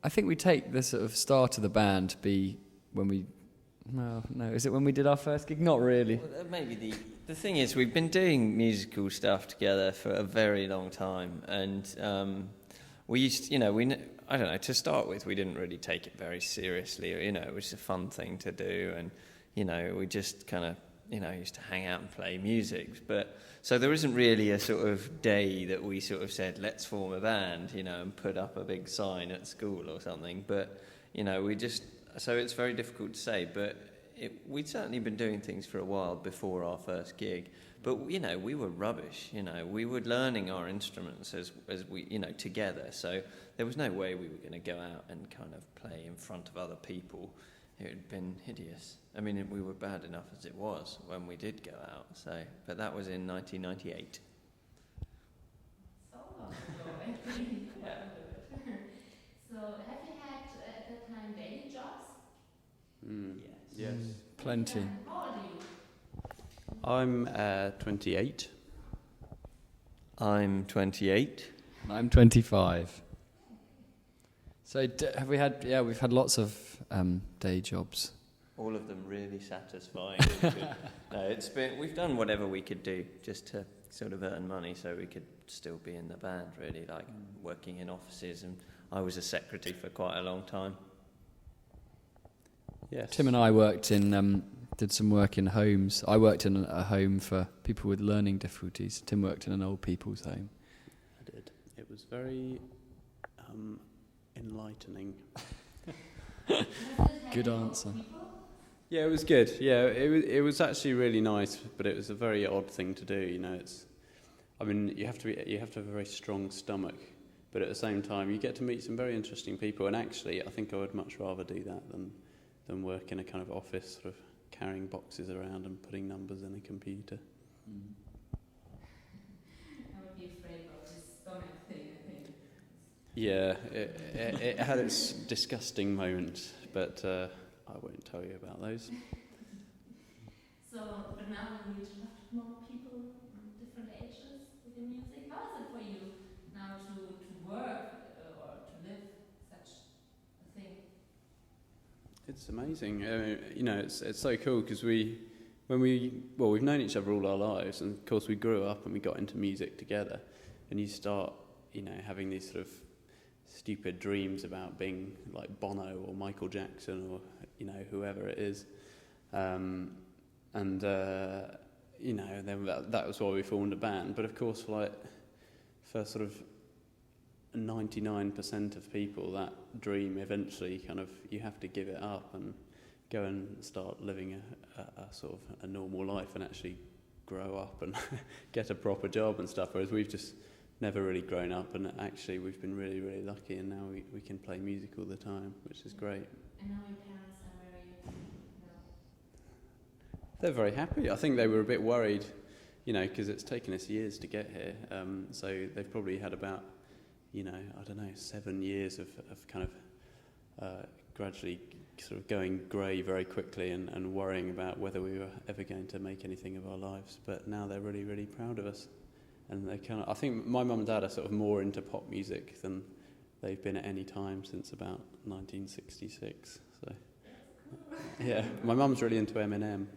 I think we take the sort of start of the band to be when we... No, is it when we did our first gig? Not really. Well, maybe the thing is, we've been doing musical stuff together for a very long time, and we used, I don't know, to start with, we didn't really take it very seriously, it was a fun thing to do, and, we just kind of, used to hang out and play music, but, so there isn't really a sort of day that we sort of said, let's form a band, and put up a big sign at school or something, but, we just, so it's very difficult to say, but we'd certainly been doing things for a while before our first gig, but, we were rubbish, we were learning our instruments as we, together, so there was no way we were going to go out and kind of play in front of other people. It had been hideous. I mean, we were bad enough as it was when we did go out, so, but that was in 1998. So long ago, actually. Yeah. So, have you had at that time daily jobs? Yes. Plenty. Yeah. How old are you? I'm 28. I'm 28. I'm 25. So have we had... Yeah, we've had lots of day jobs. All of them really satisfying. No, we've done whatever we could do just to sort of earn money so we could still be in the band, really, like working in offices, and I was a secretary for quite a long time. Yes. Tim and I worked in... did some work in homes. I worked in a home for people with learning difficulties. Tim worked in an old people's home. I did. It was very enlightening. Good answer. Yeah, it was good. Yeah, it was actually really nice, but it was a very odd thing to do. You have to have a very strong stomach, but at the same time, you get to meet some very interesting people. And actually, I think I would much rather do that than work in a kind of office, sort of carrying boxes around and putting numbers in a computer. I would be afraid of this stomach thing, I think. Yeah, it had its disgusting moments, but I won't tell you about those. So, but now you talk to more people from different ages with your music. How is it for you now to work or to live such a thing? It's amazing. It's so cool because we've known each other all our lives, and of course we grew up and we got into music together, and you start, having these sort of stupid dreams about being like Bono or Michael Jackson or, whoever it is. Then that was why we formed a band. But of course, for sort of 99% of people, that dream eventually kind of, you have to give it up and go and start living a sort of a normal life and actually grow up and get a proper job and stuff, whereas we've just never really grown up, and actually we've been really, really lucky, and now we can play music all the time, which is great. And now your parents are very, They're very happy. I think they were a bit worried, because it's taken us years to get here, so they've probably had about 7 years of kind of gradually sort of going grey very quickly and worrying about whether we were ever going to make anything of our lives. But now they're really, really proud of us. And I think my mum and dad are sort of more into pop music than they've been at any time since about 1966. So, yeah, my mum's really into Eminem.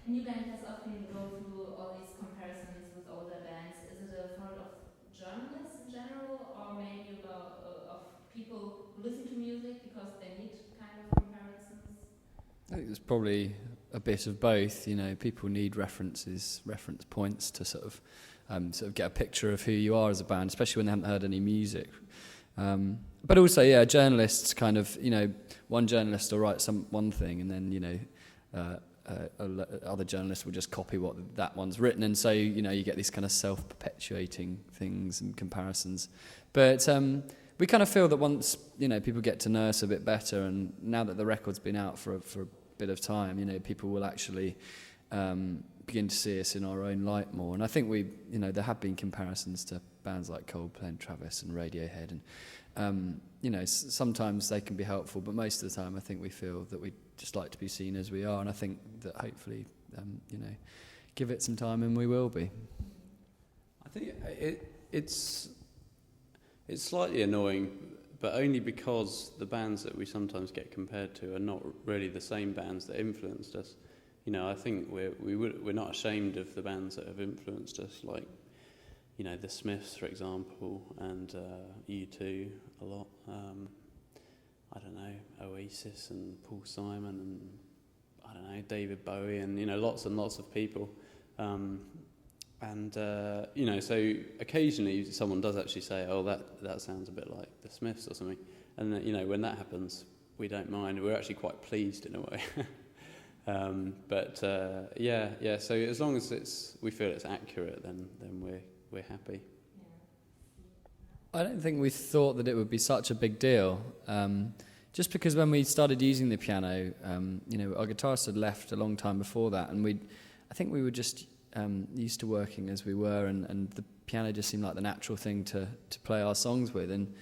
And you guys often go through all these comparisons with older bands. Is it a fault of journalists in general, or maybe of people who listen to music because they need kind of comparisons? I think there's probably a bit of both. People need reference points to sort of get a picture of who you are as a band, especially when they haven't heard any music. But also, yeah, journalists kind of, one journalist will write one thing, and then other journalists will just copy what that one's written, and so you get these kind of self-perpetuating things and comparisons. But we kind of feel that once people get to know us a bit better, and now that the record's been out for a bit of time, people will actually begin to see us in our own light more. And I think there have been comparisons to bands like Coldplay and Travis and Radiohead, and sometimes they can be helpful, but most of the time I think we feel that we just like to be seen as we are, and I think that hopefully give it some time and we will be. I think it's It's slightly annoying, but only because the bands that we sometimes get compared to are not really the same bands that influenced us. You know, I think we're not ashamed of the bands that have influenced us, like, you know, the Smiths, for example, and U2 a lot. I don't know, Oasis and Paul Simon and, I don't know, David Bowie and, you know, lots and lots of people. You know, so occasionally someone does actually say, oh, that sounds a bit like the Smiths or something. And, you know, when that happens, we don't mind. We're actually quite pleased in a way. Yeah, so as long as we feel it's accurate, then we're happy. I don't think we thought that it would be such a big deal. Just because when we started using the piano, you know, our guitarist had left a long time before that, and I think we were just used to working as we were, and the piano just seemed like the natural thing to play our songs with. And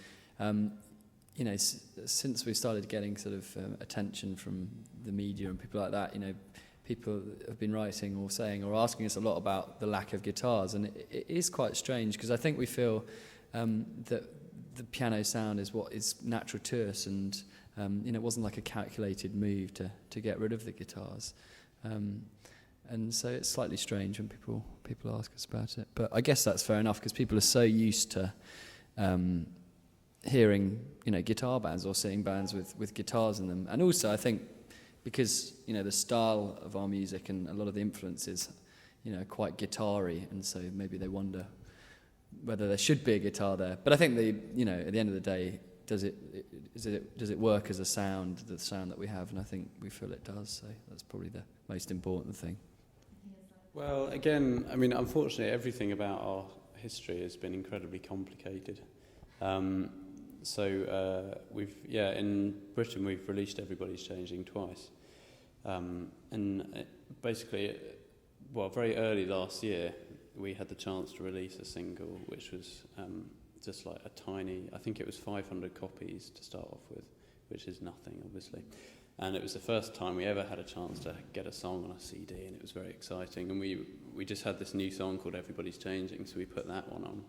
you know, since we started getting sort of attention from the media and people like that, you know, people have been writing or saying or asking us a lot about the lack of guitars, and it is quite strange because I think we feel that the piano sound is what is natural to us, and you know, it wasn't like a calculated move to get rid of the guitars. And so it's slightly strange when people ask us about it. But I guess that's fair enough because people are so used to hearing, you know, guitar bands or seeing bands with guitars in them. And also I think because, you know, the style of our music and a lot of the influences, you know, quite guitar-y, and so maybe they wonder whether there should be a guitar there. But I think you know, at the end of the day, does it work as a sound, the sound that we have? And I think we feel it does. So that's probably the most important thing. Well, again, I mean, unfortunately, everything about our history has been incredibly complicated. In Britain, we've released Everybody's Changing twice. Basically, very early last year, we had the chance to release a single, which was just like a tiny, I think it was 500 copies to start off with, which is nothing, obviously. And it was the first time we ever had a chance to get a song on a CD, and it was very exciting. And we just had this new song called Everybody's Changing, so we put that one on.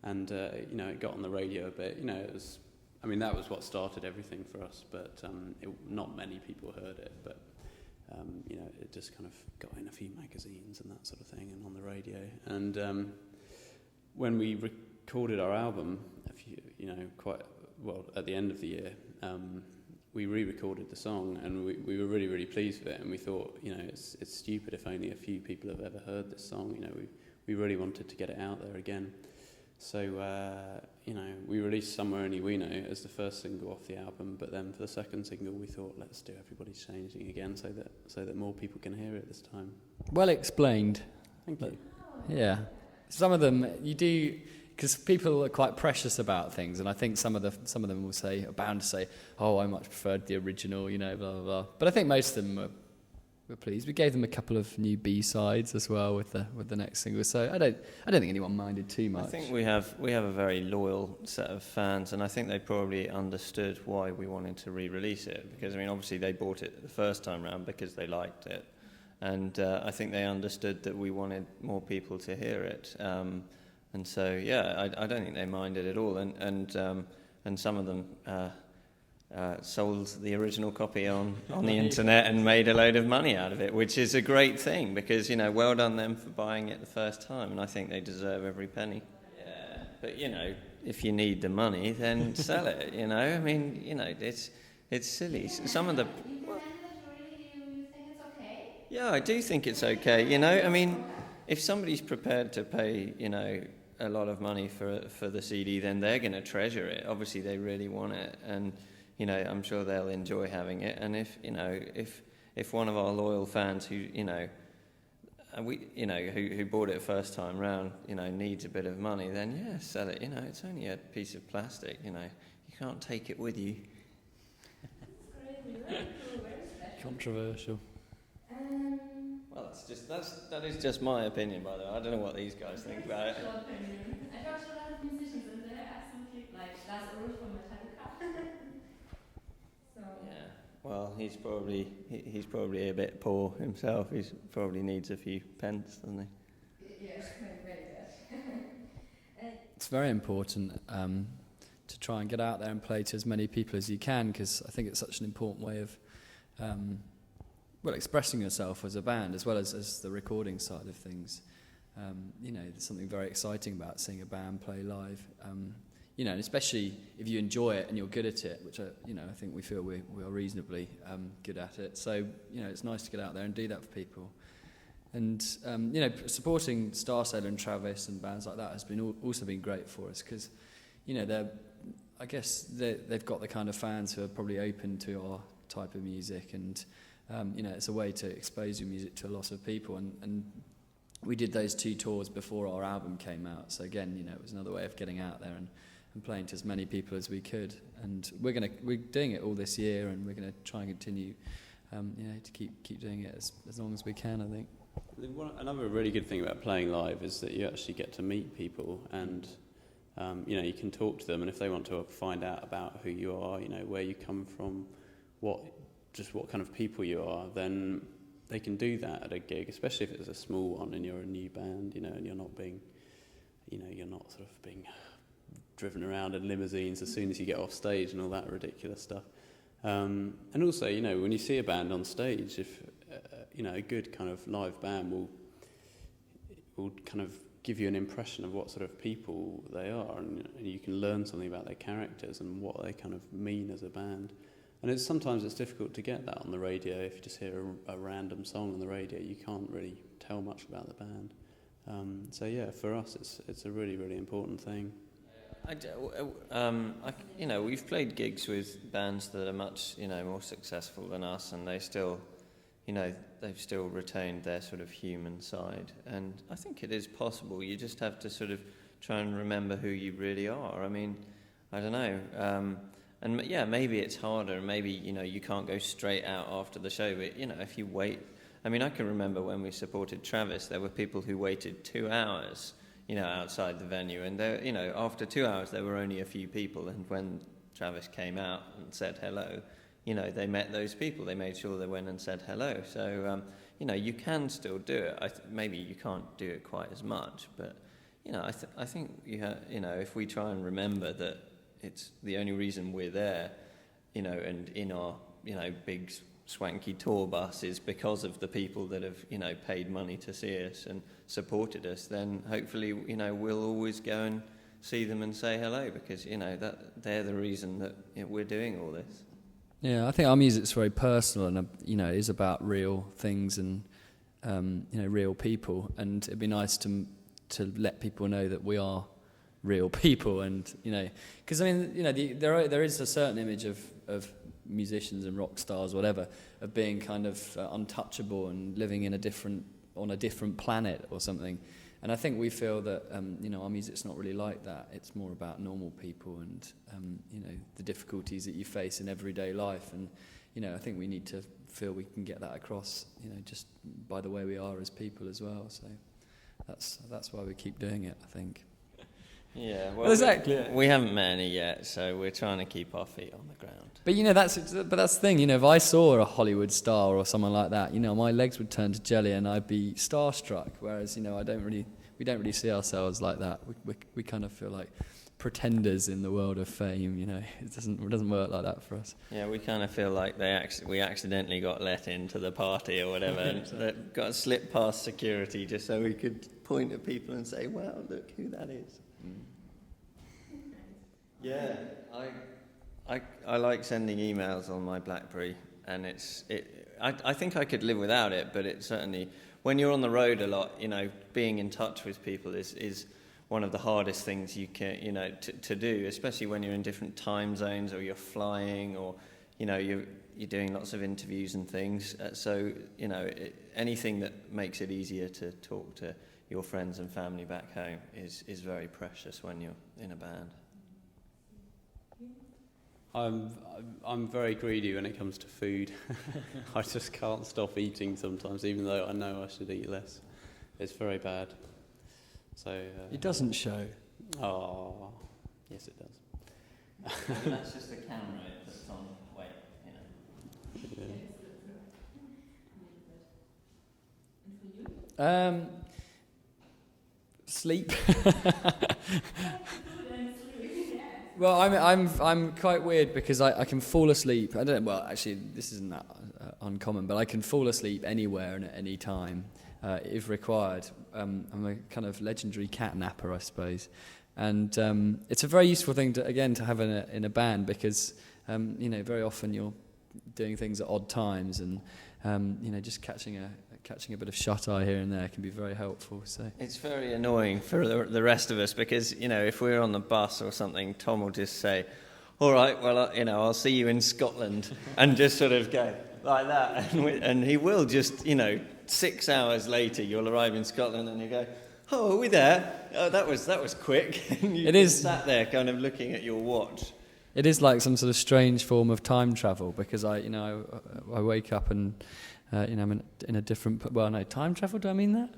And, you know, it got on the radio a bit. You know, that was what started everything for us, but not many people heard it. But, you know, it just kind of got in a few magazines and that sort of thing, and on the radio. And when we recorded our album, at the end of the year, we re-recorded the song, and we were really, really pleased with it. And we thought, you know, it's stupid if only a few people have ever heard this song. You know, we really wanted to get it out there again. So, you know, we released Somewhere Only We Know as the first single off the album, but then for the second single we thought, let's do Everybody's Changing again so that more people can hear it this time. Well explained. Thank you. Yeah. Some of them you do, because people are quite precious about things, and I think some of them will say, are bound to say, oh, I much preferred the original, you know, blah, blah, blah. But I think most of them were pleased. We gave them a couple of new B-sides as well with the next single, so I don't think anyone minded too much. I think we have a very loyal set of fans, and I think they probably understood why we wanted to re-release it, because I mean, obviously they bought it the first time round because they liked it, and I think they understood that we wanted more people to hear it, and so yeah, I don't think they minded at all, and some of them sold the original copy on the internet and made a load of money out of it, which is a great thing, because, you know, well done them for buying it the first time, and I think they deserve every penny. Yeah, but, you know, if you need the money, then sell it, you know. I mean, you know, it's silly. Some of the... Yeah, I do think it's okay, you know. I mean, if somebody's prepared to pay, you know, a lot of money for the CD, then they're going to treasure it. Obviously, they really want it, and you know, I'm sure they'll enjoy having it. And if one of our loyal fans who, you know, who bought it first time round, you know, needs a bit of money, then yeah, sell it. You know, it's only a piece of plastic. You know, you can't take it with you. Controversial. Well, that is just my opinion, by the way. I don't know what these guys think about it. I talked to a lot of musicians, and they're absolutely like Lars Ulrich from Metallica. So. Yeah. Well, he's probably a bit poor himself. He probably needs a few pence, doesn't he? Yes, very bad. It's very important try and get out there and play to as many people as you can, because I think it's such an important way of expressing yourself as a band, as well as the recording side of things. There's something very exciting about seeing a band play live. And especially if you enjoy it and you're good at it, which I think we feel we are reasonably good at it. So it's nice to get out there and do that for people. And supporting Star Sailor and Travis and bands like that has also been great for us, because they've got the kind of fans who are probably open to our type of music, and it's a way to expose your music to a lot of people. And we did those 2 tours before our album came out, so again, it was another way of getting out there and playing to as many people as we could. And we're doing it all this year, and we're gonna try and continue, to keep doing it as long as we can, I think. Another really good thing about playing live is that you actually get to meet people, and you can talk to them, and if they want to find out about who you are, where you come from, what kind of people you are, then they can do that at a gig, especially if it's a small one and you're a new band, and you're not being driven around in limousines as soon as you get off stage and all that ridiculous stuff. And also, when you see a band on stage, if a good kind of live band will kind of give you an impression of what sort of people they are, and you can learn something about their characters and what they kind of mean as a band. And sometimes it's difficult to get that on the radio. If you just hear a random song on the radio, you can't really tell much about the band. For us, it's a really, really important thing. We've played gigs with bands that are much, more successful than us, and they still, they've still retained their sort of human side. And I think it is possible. You just have to sort of try and remember who you really are. I mean, I don't know. Maybe it's harder, and maybe, you can't go straight out after the show, but, if you wait. I mean, I can remember when we supported Travis, there were people who waited 2 hours, outside the venue, and there, after 2 hours there were only a few people, and when Travis came out and said hello, they met those people. They made sure they went and said hello. So, you can still do it. Maybe you can't do it quite as much, but, I think if we try and remember that it's the only reason we're there, and in our, big swanky tour bus is because of the people that have, paid money to see us and supported us, then hopefully, we'll always go and see them and say hello, because, that they're the reason that we're doing all this. Yeah, I think our music's very personal, and, it is about real things and, real people, and it'd be nice to let people know that we are real people, and because there is a certain image of musicians and rock stars, whatever, of being kind of untouchable and living on a different planet or something. And I think we feel that our music's not really like that. It's more about normal people and the difficulties that you face in everyday life. And I think we need to feel we can get that across, just by the way we are as people as well. So that's why we keep doing it, I think. Yeah, well, exactly. We haven't met any yet, so we're trying to keep our feet on the ground. But that's the thing. If I saw a Hollywood star or someone like that, my legs would turn to jelly and I'd be starstruck. Whereas we don't really see ourselves like that. We kind of feel like pretenders in the world of fame. It doesn't work like that for us. Yeah, we kind of feel like we accidentally got let into the party or whatever, and got to slip past security just so we could point at people and say, "Wow, look who that is." Yeah, I like sending emails on my BlackBerry, and I think I could live without it, but it certainly, when you're on the road a lot, being in touch with people is one of the hardest things you can, to do, especially when you're in different time zones, or you're flying, or you're doing lots of interviews and things. So anything that makes it easier to talk to your friends and family back home is very precious when you're in a band. I'm very greedy when it comes to food. I just can't stop eating sometimes, even though I know I should eat less. It's very bad. So it doesn't show. Oh, yes, it does. That's just the camera it puts on weight, Yeah. Sleep. Well, I'm quite weird because I can fall asleep. I don't. Well, actually, this isn't that uncommon, but I can fall asleep anywhere and at any time if required. I'm a kind of legendary cat napper, I suppose, and it's a very useful thing to have in a band because very often you're doing things at odd times, and just catching a bit of shut eye here and there can be very helpful. So it's very annoying for the rest of us because if we're on the bus or something, Tom will just say, "All right, well, I'll see you in Scotland," and just sort of go like that, and he will just 6 hours later you'll arrive in Scotland and you go, "Oh, are we there? Oh, that was quick." And you just sat there kind of looking at your watch. It is like some sort of strange form of time travel because I wake up and I'm in a different. Well, no, time travel. Do I mean that?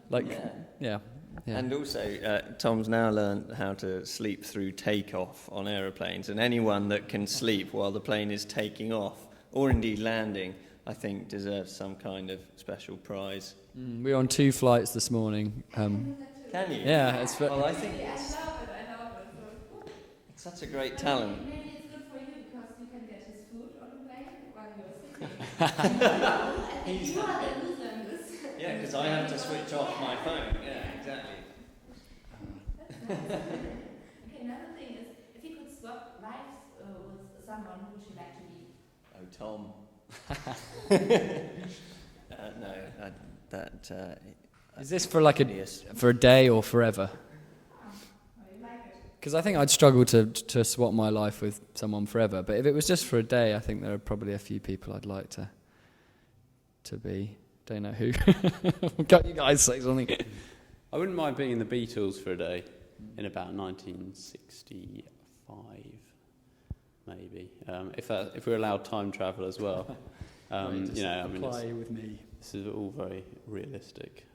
Yeah. And also, Tom's now learned how to sleep through takeoff on aeroplanes, and anyone that can sleep while the plane is taking off or indeed landing, I think, deserves some kind of special prize. We were on 2 flights this morning. Can you? Yeah, it's. Well, I think I love it. it's such a great talent. Maybe it's good for you because you can get his food on the plane while you're sitting. You are the loser in this. Yeah, because I have to switch off my phone. Yeah, exactly. Okay, another thing is, if you could swap lives with someone, who would you like to be? Oh, Tom. Is this for for a day or forever? You like it? Because I think I'd struggle to swap my life with someone forever. But if it was just for a day, I think there are probably a few people I'd like to be. Don't know who. Can't you guys say something? I wouldn't mind being in the Beatles for a day in about 1965, maybe. If we're allowed time travel as well. Apply with me. This is all very realistic.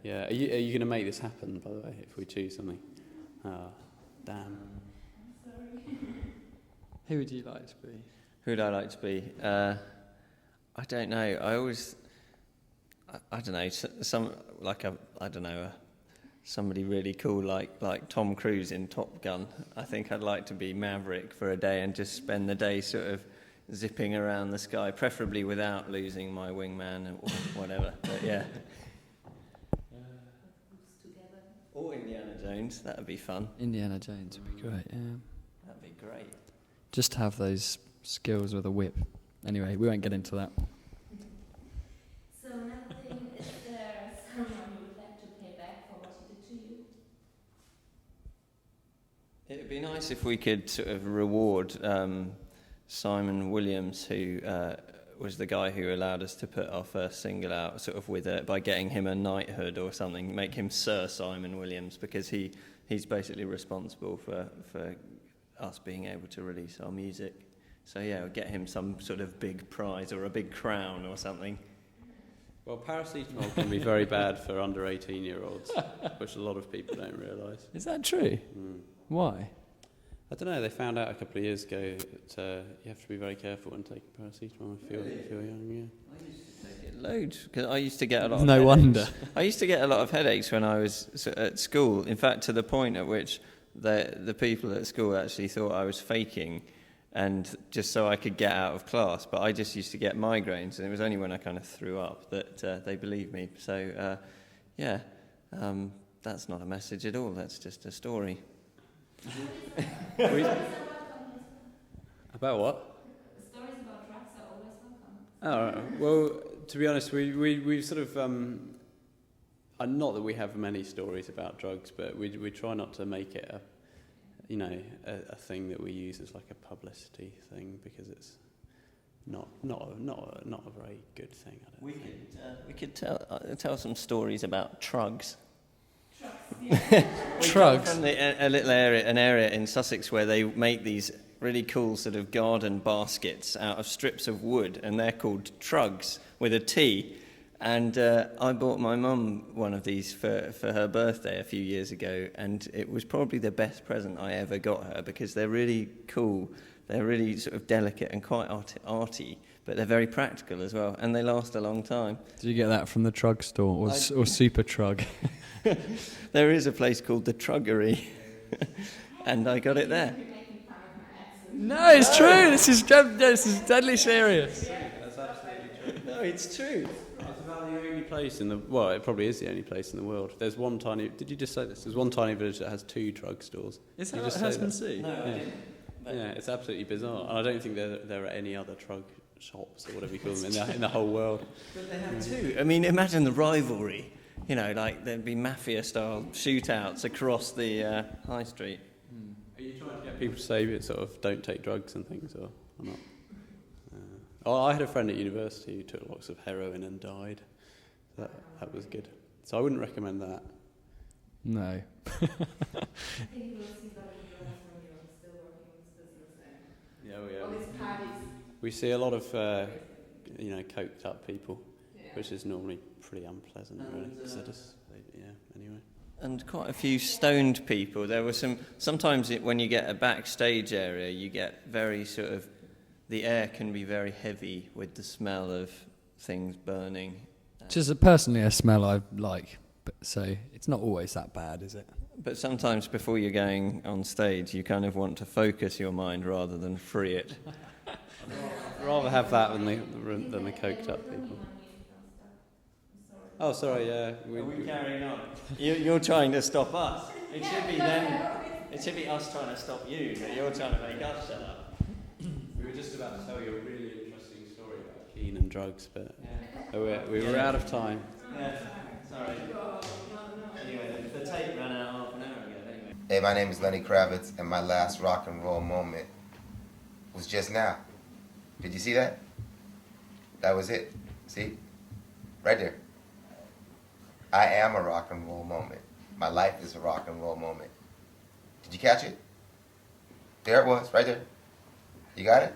Yeah. Are you going to make this happen, by the way, if we choose something? Oh, damn. Sorry. Who would you like to be? Who would I like to be? I don't know. I don't know. Somebody really cool like Tom Cruise in Top Gun. I think I'd like to be Maverick for a day and just spend the day sort of zipping around the sky, preferably without losing my wingman or whatever. But yeah. Or Indiana Jones. That would be fun. Indiana Jones would be great. Yeah. That'd be great. Just have those skills with a whip. Anyway, we won't get into that. So another thing, is there someone you would like to pay back for what he did to you? It would be nice if we could sort of reward Simon Williams, who was the guy who allowed us to put our first single out, sort of by getting him a knighthood or something, make him Sir Simon Williams, because he's basically responsible for us being able to release our music. So yeah, we'll get him some sort of big prize or a big crown or something. Well, paracetamol can be very bad for under 18-year-olds, which a lot of people don't realise. Is that true? Why? I don't know, they found out a couple of years ago that you have to be very careful when taking paracetamol if you're young, yeah. I used to take it loads, because I used to get a lot of No headaches. wonder. I used to get a lot of headaches when I was at school, in fact, to the point at which the people at school actually thought I was faking, and just so I could get out of class. But I just used to get migraines, and it was only when I kind of threw up that they believed me. So, that's not a message at all, that's just a story. About what? Stories about drugs are always welcome. Oh, well, to be honest, we've sort of, not that we have many stories about drugs, but we try not to make it a thing that we use as like a publicity thing, because it's not a very good thing. I don't think. We could tell some stories about trugs. Trugs? From an area in Sussex where they make these really cool sort of garden baskets out of strips of wood, and they're called trugs with a T. And I bought my mum one of these for her birthday a few years ago, and it was probably the best present I ever got her, because they're really cool, they're really sort of delicate and quite arty, but they're very practical as well, and they last a long time. Did you get that from the Trug store or Super Trug? There is a place called the Truggery, and I got it there. No, it's true. This is deadly serious. That's absolutely true. No, it's true. It's about the only place in the, well, it probably is the only place in the world. There's one tiny, did you just say this? There's one tiny village that has 2 drugstores. Is Did that you what just say Husband that? C? No, I Yeah. didn't. But Yeah, it's absolutely bizarre. And I don't think there are any other drug shops or whatever you call them in the whole world. But they have 2. I mean, imagine the rivalry. You know, like there'd be mafia-style shootouts across the high street. Are you trying to get people to say sort of don't take drugs and things or not? I had a friend at university who took lots of heroin and died. That was good. So I wouldn't recommend that. No. I think you will see that in your life when you're still working in this business and Yeah, all these parties. we see a lot of coked up people, which is normally pretty unpleasant, really. 'Cause anyway. And quite a few stoned people. There were sometimes when you get a backstage area, you get very sort of, the air can be very heavy with the smell of things burning. Which is personally a smell I like, but so it's not always that bad, is it? But sometimes before you're going on stage, you kind of want to focus your mind rather than free it. I'd rather have that than the coked up people. Oh, sorry, yeah. Are we carrying on? You're trying to stop us. It should be them. It should be us trying to stop you, but you're trying to make us shut up. We were just about to tell you a really interesting story about Keane and drugs, but we were out of time. Yeah, sorry. Anyway, the tape ran out half an hour ago, anyway. Hey, my name is Lenny Kravitz, and my last rock and roll moment was just now. Did you see that? That was it. See? Right there. I am a rock and roll moment. My life is a rock and roll moment. Did you catch it? There it was, right there. You got it?